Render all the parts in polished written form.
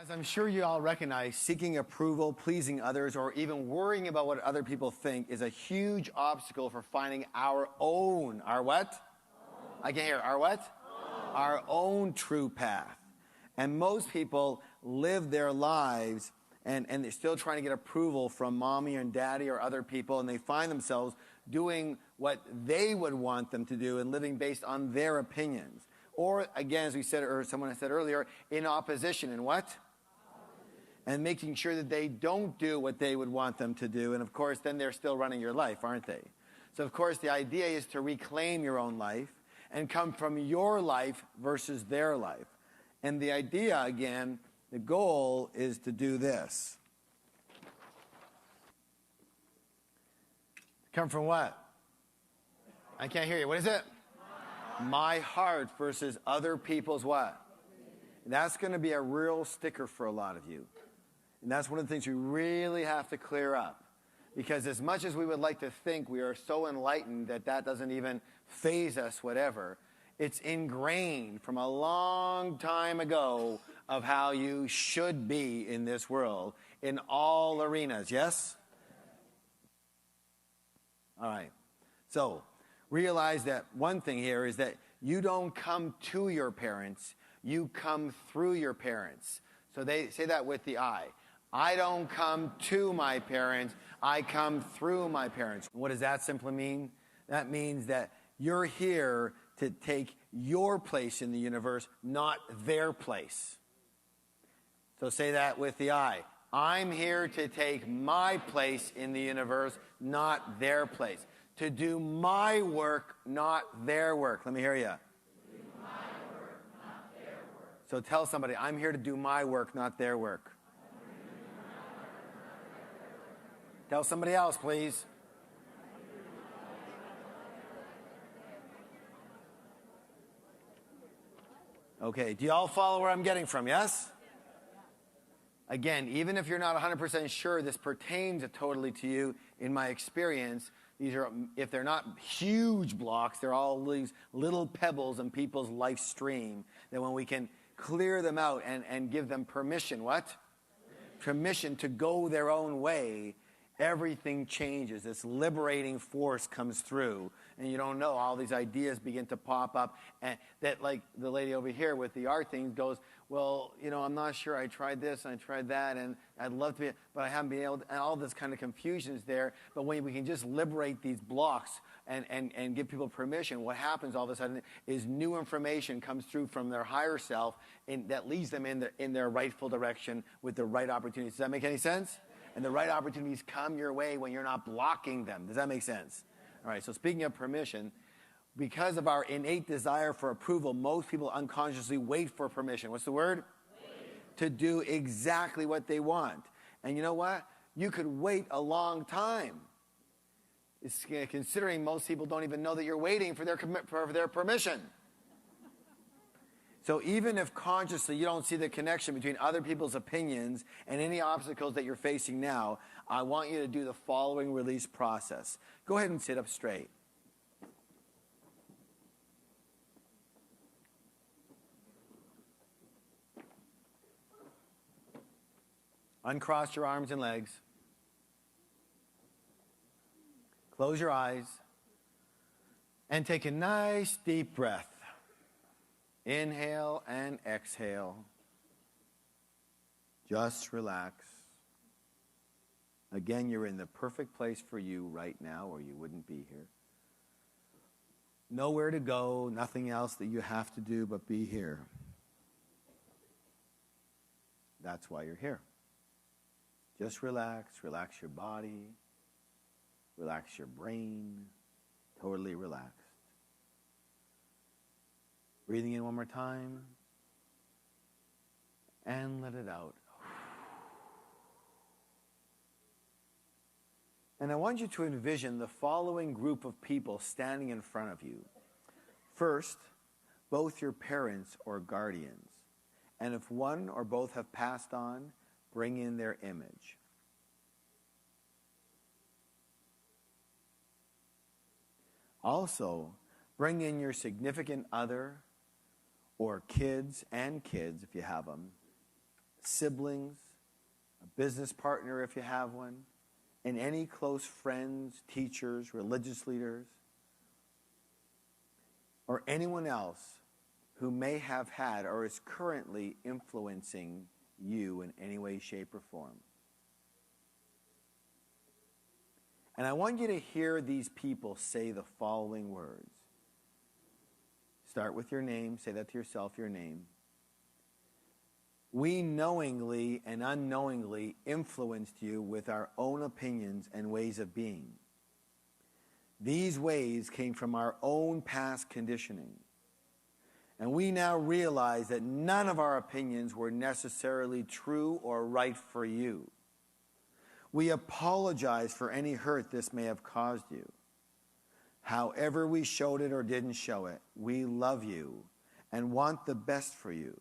As I'm sure you all recognize, seeking approval, pleasing others, or even worrying about what other people think is a huge obstacle for finding our what? I can't hear, our what? Our own true path. And most people live their lives and they're still trying to get approval from mommy and daddy or other people, and they find themselves doing what they would want them to do and living based on their opinions. Or, again, as we said, or someone said earlier, in opposition. In what? And making sure that they don't do what they would want them to do. And, of course, then they're still running your life, aren't they? So, of course, the idea is to reclaim your own life and come from your life versus their life. And the idea, again, the goal is to do this. Come from what? I can't hear you. What is it? My heart versus other people's what? That's going to be a real sticker for a lot of you. And that's one of the things you really have to clear up. Because as much as we would like to think we are so enlightened that that doesn't even faze us, whatever, it's ingrained from a long time ago of how you should be in this world in all arenas. Yes? All right. So, realize that one thing here is that you don't come to your parents, you come through your parents. So they say that with the I. I don't come to my parents, I come through my parents. What does that simply mean? That means that you're here to take your place in the universe, not their place. So say that with the I. I'm here to take my place in the universe, not their place. To do my work, not their work. Let me hear you. To do my work, not their work. So tell somebody, I'm here to do my work, not their work. Tell somebody else, please. Okay, do you all follow where I'm getting from, yes? Again, even if you're not 100% sure this pertains totally to you, in my experience, these are, if they're not huge blocks, they're all these little pebbles in people's life stream that when we can clear them out and give them permission, what? Permission to go their own way, everything changes. This liberating force comes through, and you don't know, all these ideas begin to pop up, and that, like the lady over here with the art thing goes, well, you know, I'm not sure, I tried this and I tried that, and I'd love to be, but I haven't been able to, and all this kind of confusion is there. But when we can just liberate these blocks and give people permission, what happens all of a sudden is new information comes through from their higher self and that leads them in their rightful direction with the right opportunities. Does that make any sense? And the right opportunities come your way when you're not blocking them. Does that make sense? All right, so speaking of permission, because of our innate desire for approval, most people unconsciously wait for permission. What's the word? Wait. To do exactly what they want. And you know what? You could wait a long time. It's, considering most people don't even know that you're waiting for their permission. So even if consciously you don't see the connection between other people's opinions and any obstacles that you're facing now, I want you to do the following release process. Go ahead and sit up straight. Uncross your arms and legs. Close your eyes. And take a nice deep breath. Inhale and exhale. Just relax. Again, you're in the perfect place for you right now, or you wouldn't be here. Nowhere to go, nothing else that you have to do but be here. That's why you're here. Just relax. Relax your body. Relax your brain. Totally relaxed. Breathing in one more time. And let it out. And I want you to envision the following group of people standing in front of you. First, both your parents or guardians. And if one or both have passed on, bring in their image. Also, bring in your significant other or kids and kids, if you have them, siblings, a business partner if you have one, and any close friends, teachers, religious leaders, or anyone else who may have had or is currently influencing you in any way, shape, or form. And I want you to hear these people say the following words. Start with your name. Say that to yourself, your name. We knowingly and unknowingly influenced you with our own opinions and ways of being. These ways came from our own past conditioning. And we now realize that none of our opinions were necessarily true or right for you. We apologize for any hurt this may have caused you. However we showed it or didn't show it, we love you and want the best for you.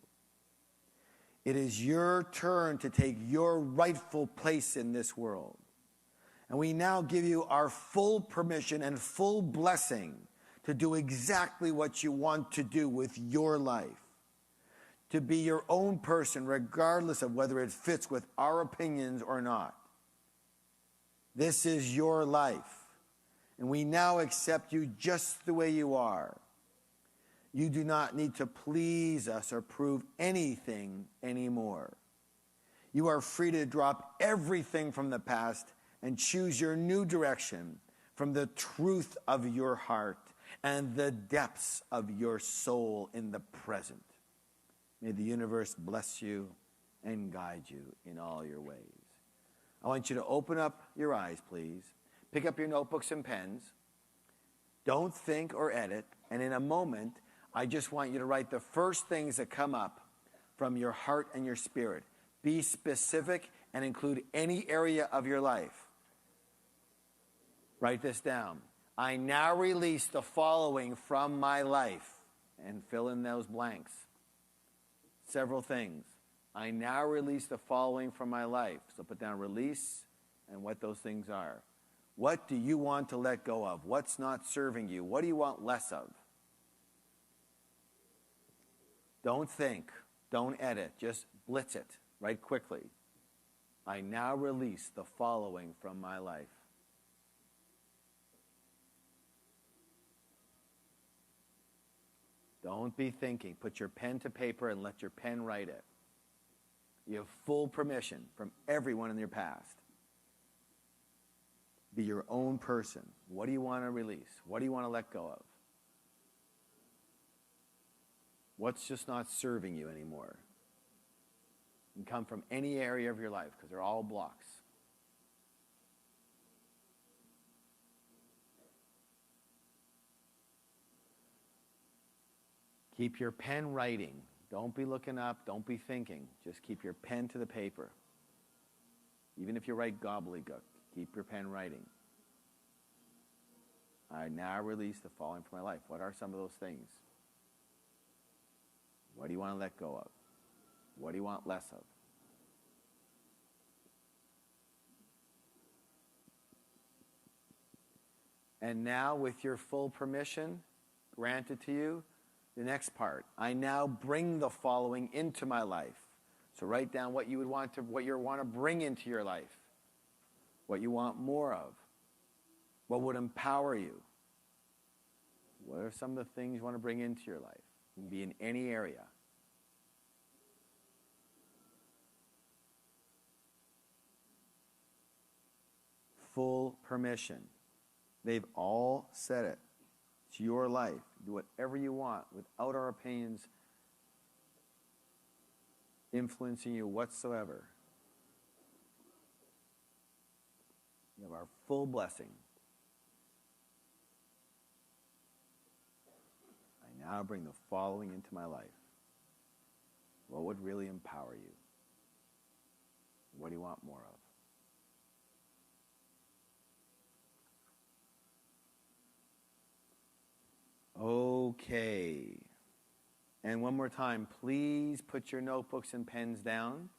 It is your turn to take your rightful place in this world. And we now give you our full permission and full blessing to do exactly what you want to do with your life. To be your own person, regardless of whether it fits with our opinions or not. This is your life. And we now accept you just the way you are. You do not need to please us or prove anything anymore. You are free to drop everything from the past and choose your new direction from the truth of your heart and the depths of your soul in the present. May the universe bless you and guide you in all your ways. I want you to open up your eyes, please. Pick up your notebooks and pens. Don't think or edit. And in a moment, I just want you to write the first things that come up from your heart and your spirit. Be specific and include any area of your life. Write this down. I now release the following from my life. And fill in those blanks. Several things. I now release the following from my life. So put down release and what those things are. What do you want to let go of? What's not serving you? What do you want less of? Don't think. Don't edit. Just blitz it right quickly. I now release the following from my life. Don't be thinking. Put your pen to paper and let your pen write it. You have full permission from everyone in your past. Be your own person. What do you want to release? What do you want to let go of? What's just not serving you anymore? And come from any area of your life because they're all blocks. Keep your pen writing. Don't be looking up. Don't be thinking. Just keep your pen to the paper. Even if you write gobbledygook, keep your pen writing. I now release the following from my life. What are some of those things? What do you want to let go of? What do you want less of? And now, with your full permission granted to you, the next part, I now bring the following into my life. So write down what you would want to, what you want to bring into your life, what you want more of, what would empower you. What are some of the things you want to bring into your life? It can be in any area. Full permission. They've all said it. It's your life. Do whatever you want without our opinions influencing you whatsoever. You have our full blessing. I now bring the following into my life. What would really empower you? What do you want more of? Okay. And one more time, please put your notebooks and pens down.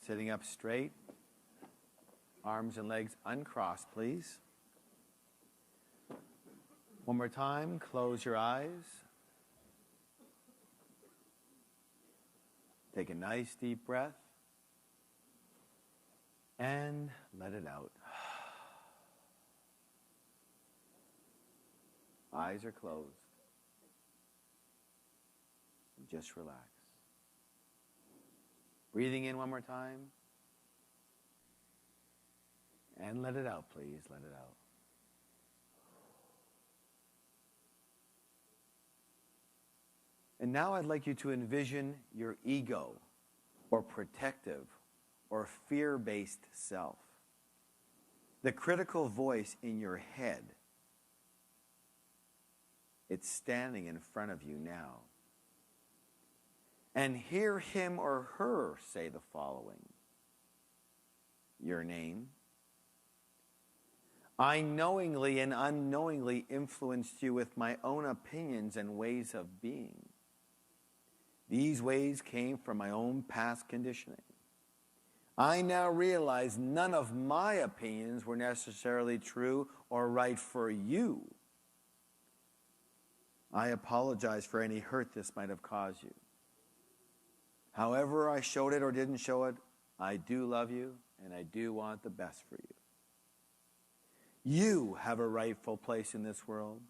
Sitting up straight. Arms and legs uncrossed, please. One more time, close your eyes. Take a nice deep breath. And let it out. Eyes are closed. Just relax. Breathing in one more time. And let it out, please. Let it out. And now I'd like you to envision your ego, or protective, or fear-based self. The critical voice in your head. It's standing in front of you now. And hear him or her say the following. Your name. I knowingly and unknowingly influenced you with my own opinions and ways of being. These ways came from my own past conditioning. I now realize none of my opinions were necessarily true or right for you. I apologize for any hurt this might have caused you. However I showed it or didn't show it, I do love you and I do want the best for you. You have a rightful place in this world,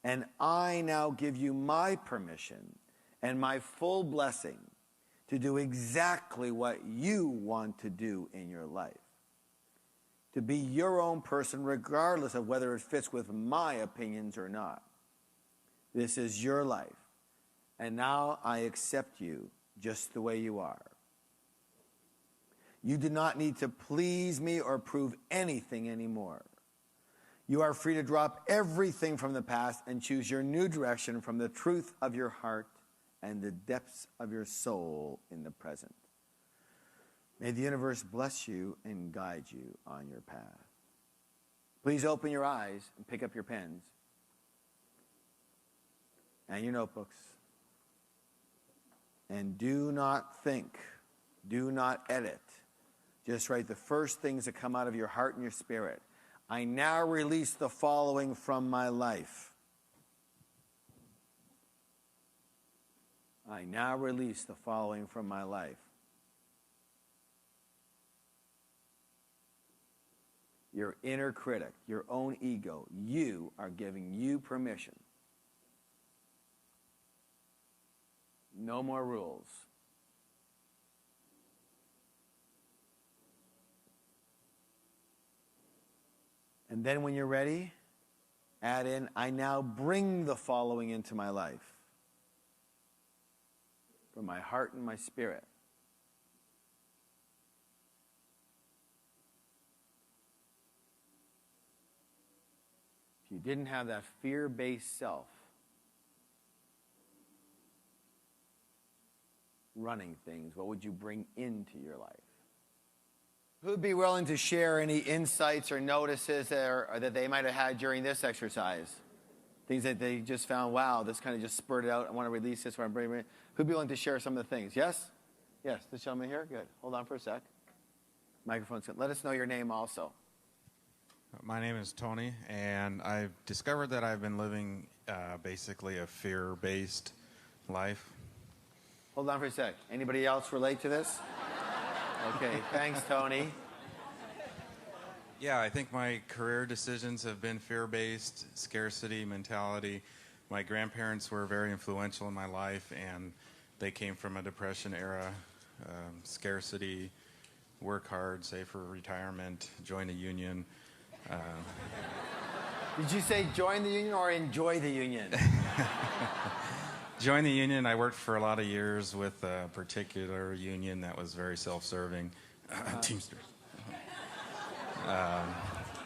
and I now give you my permission and my full blessing to do exactly what you want to do in your life. To be your own person regardless of whether it fits with my opinions or not. This is your life, and now I accept you just the way you are. You do not need to please me or prove anything anymore. You are free to drop everything from the past and choose your new direction from the truth of your heart and the depths of your soul in the present. May the universe bless you and guide you on your path. Please open your eyes and pick up your pens and your notebooks. And do not think, do not edit. Just write the first things that come out of your heart and your spirit. I now release the following from my life. I now release the following from my life. Your inner critic, your own ego, you are giving you permission. No more rules. And then when you're ready, add in, I now bring the following into my life. From my heart and my spirit. If you didn't have that fear-based self running things, what would you bring into your life? Who'd be willing to share any insights or notices that they might have had during this exercise? Things that they just found, wow, this kind of just spurted out. I want to release this. Who'd be willing to share some of the things? Yes? Yes, this gentleman here? Good. Hold on for a sec. Microphone's good. Let us know your name also. My name is Tony, and I've discovered that I've been living basically a fear-based life. Hold on for a sec. Anybody else relate to this? Okay, thanks, Tony. Yeah, I think my career decisions have been fear-based, scarcity mentality. My grandparents were very influential in my life, and they came from a Depression era. Scarcity, work hard, save for retirement, join a union. Did you say join the union or enjoy the union? Join the union. I worked for a lot of years with a particular union that was very self-serving. Teamsters.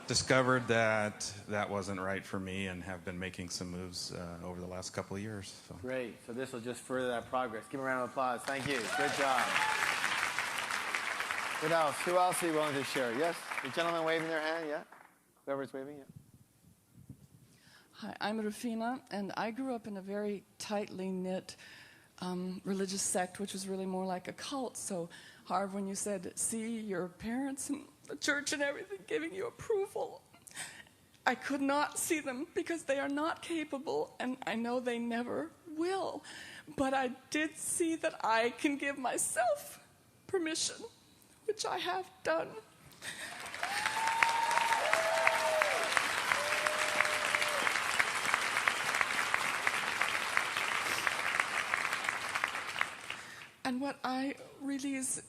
Discovered that wasn't right for me and have been making some moves over the last couple of years. So. Great. So this will just further that progress. Give a round of applause. Thank you. Good job. What else? Who else are you willing to share? Yes? The gentleman waving their hand? Yeah? Whoever's waving? Yeah. Hi, I'm Rufina, and I grew up in a very tightly knit religious sect, which was really more like a cult. So, Harv, when you said, see your parents and the church and everything giving you approval, I could not see them because they are not capable, and I know they never will. But I did see that I can give myself permission, which I have done. And what I release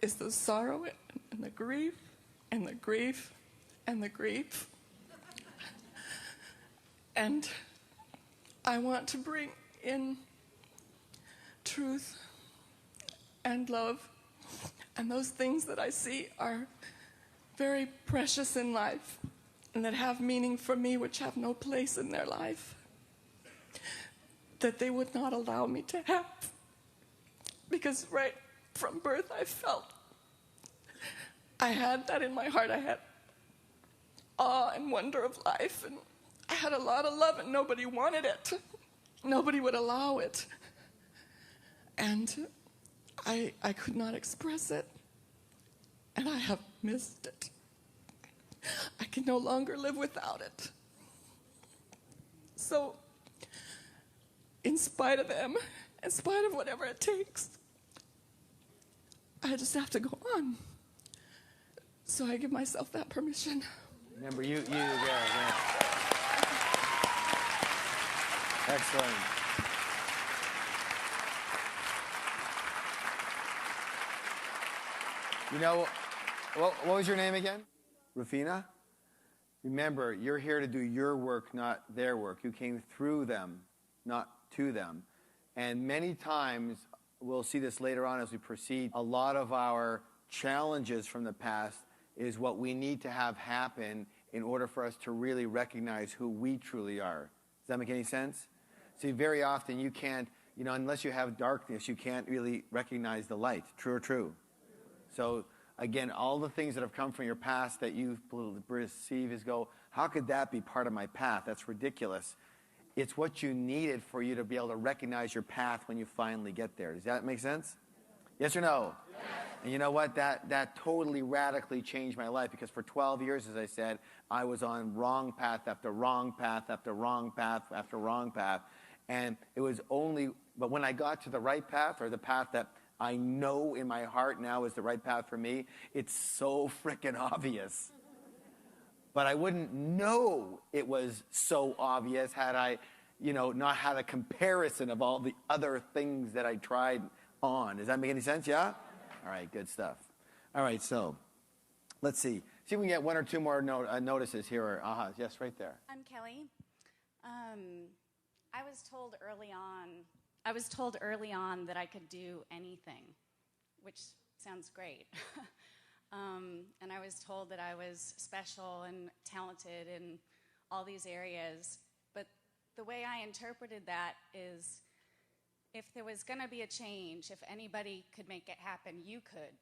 is the sorrow and the grief and the grief and the grief. And I want to bring in truth and love. And those things that I see are very precious in life and that have meaning for me, which have no place in their life, that they would not allow me to have. Because right from birth I felt I had that in my heart. I had awe and wonder of life, and I had a lot of love, and nobody wanted it. Nobody would allow it. And I could not express it, and I have missed it. I can no longer live without it. So, in spite of them, in spite of whatever it takes, I just have to go on. So I give myself that permission. Remember, yeah. Excellent. You know, what was your name again? Rufina? Remember, you're here to do your work, not their work. You came through them, not to them. And many times, we'll see this later on as we proceed, a lot of our challenges from the past is what we need to have happen in order for us to really recognize who we truly are. Does that make any sense? See, very often you can't, unless you have darkness, you can't really recognize the light. True or true? So, again, all the things that have come from your past that you perceive as how could that be part of my path? That's ridiculous. It's what you needed for you to be able to recognize your path when you finally get there. Does that make sense? Yes or no? Yes. And you know what? That totally radically changed my life, because for 12 years, as I said, I was on wrong path after wrong path after wrong path after wrong path. And it was but when I got to the right path, or the path that I know in my heart now is the right path for me, it's so freaking obvious. But I wouldn't know it was so obvious had I, not had a comparison of all the other things that I tried on. Does that make any sense? Yeah? All right, good stuff. All right, so let's see. See if we can get one or two more notices here. Yes, right there. I'm Kelly. I was told early on that I could do anything, which sounds great. And I was told that I was special and talented in all these areas. But the way I interpreted that is, if there was going to be a change, if anybody could make it happen, you could.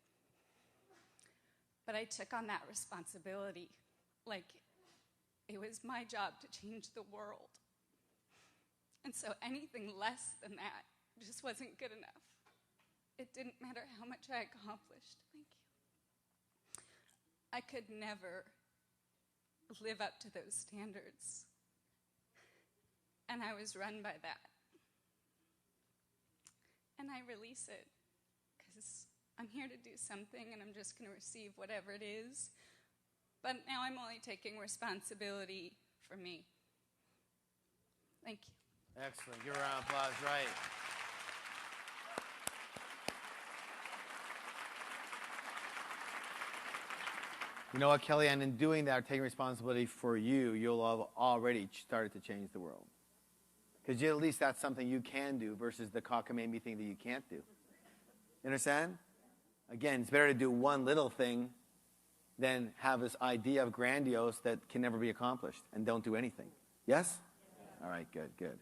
But I took on that responsibility like it was my job to change the world. And so anything less than that just wasn't good enough. It didn't matter how much I accomplished. Thank you. I could never live up to those standards. And I was run by that. And I release it because I'm here to do something, and I'm just going to receive whatever it is. But now I'm only taking responsibility for me. Thank you. Excellent. Give a round of applause. Right. You know what, Kelly? And in doing that, taking responsibility for you, you'll have already started to change the world. Because at least that's something you can do versus the cockamamie thing that you can't do. You understand? Again, it's better to do one little thing than have this idea of grandiose that can never be accomplished and don't do anything. Yes? All right, good, good.